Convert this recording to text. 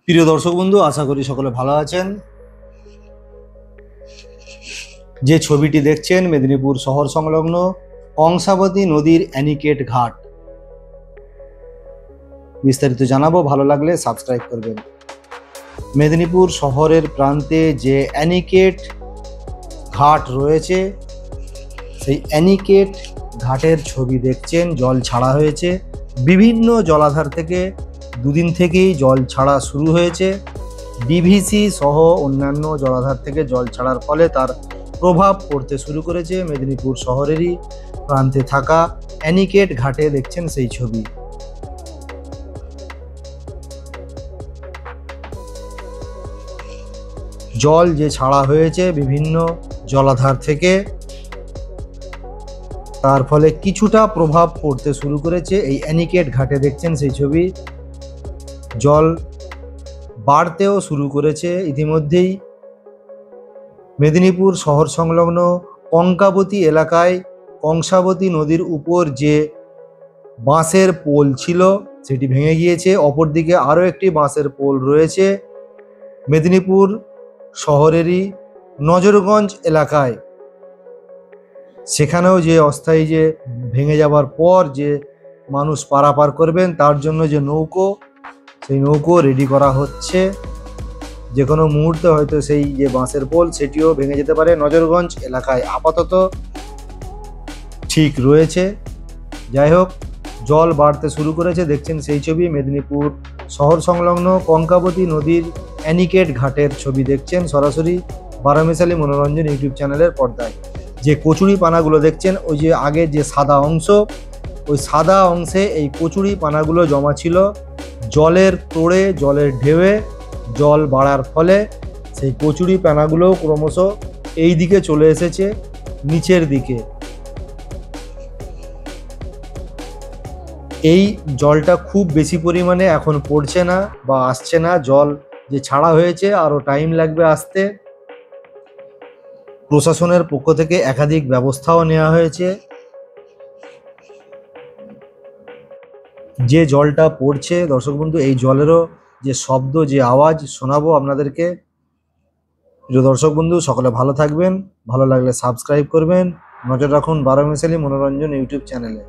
প্রিয় দর্শক বন্ধু, আশা করি সকলে ভালো আছেন। যে ছবিটি দেখছেন মেদিনীপুর শহর সংলগ্ন কংসাবতী নদীর অ্যানিকেট ঘাট। বিস্তারিত জানাবো, ভালো লাগলে সাবস্ক্রাইব করবেন। মেদিনীপুর শহরের প্রান্তে যে অ্যানিকেট ঘাট রয়েছে, সেই অ্যানিকেট ঘাটের ছবি দেখছেন। জল ছাড়া হয়েছে বিভিন্ন জলাধার থেকে, দুদিন থেকেই জল ছাড়া শুরু হয়েছে। ডিভিসি সহ অন্যান্য জলাধার থেকে জল ছাড়ার ফলে তার প্রভাব পড়তে শুরু করেছে মেদিনীপুর শহরেরই প্রান্তে থাকা অ্যানিকেট ঘাটে। দেখছেন সেই ছবি। জল যে ছাড়া হয়েছে বিভিন্ন জলাধার থেকে, তার ফলে কিছুটা প্রভাব পড়তে শুরু করেছে এই অ্যানিকেট ঘাটে। দেখছেন সেই ছবি। জল বাড়তেও শুরু করেছে ইতিমধ্যেই। মেদিনীপুর শহর সংলগ্ন কঙ্কাবতী এলাকায় কংসাবতী নদীর উপর যে বাঁশের পোল ছিল সেটি ভেঙে গিয়েছে। অপরদিকে আরও একটি বাঁশের পোল রয়েছে মেদিনীপুর শহরেরই নজরগঞ্জ এলাকায়। সেখানেও যে অস্থায়ী যে ভেঙে যাবার পর যে মানুষ পারাপার করবেন তার জন্য যে নৌকো, সেই নৌকো রেডি করা হচ্ছে। যে কোনো মুহূর্তে হয়তো সেই যে বাঁশের পোল সেটিও ভেঙে যেতে পারে। নজরগঞ্জ এলাকায় আপাতত ঠিক রয়েছে। যাই হোক, জল বাড়তে শুরু করেছে। দেখছেন সেই ছবি। মেদিনীপুর শহর সংলগ্ন কঙ্কাবতী নদীর অ্যানিকেট ঘাটের ছবি দেখছেন সরাসরি বারামিশালী মনোরঞ্জন ইউটিউব চ্যানেলের পর্দায়। যে কচুরি পানাগুলো দেখছেন, ওই যে আগের যে সাদা অংশ, ওই সাদা অংশে এই কচুরি পানাগুলো জমা ছিল। জলের তোড়ে, জলের ঢেউয়ে জল বাড়ার ফলে সেই কচুরি পানাগুলো ক্রমশ এই দিকে চলে এসেছে, নিচের দিকে। এই জলটা খুব বেশি পরিমাণে এখন পড়ছে না বা আসছে না। জল যে ছাড়া হয়েছে আরও টাইম লাগবে আসতে। প্রশাসনের পক্ষ থেকে একাধিক ব্যবস্থাও নেওয়া হয়েছে। যে জলটা পড়ছে দর্শক বন্ধু, এই জলেরও যে শব্দ, যে আওয়াজ শোনাবো আপনাদেরকে। প্রিয় দর্শক বন্ধু, সকলে ভালো থাকবেন। ভালো লাগলে সাবস্ক্রাইব করবেন। নজর রাখুন বারামিশালী মনোরঞ্জন ইউটিউব চ্যানেলে।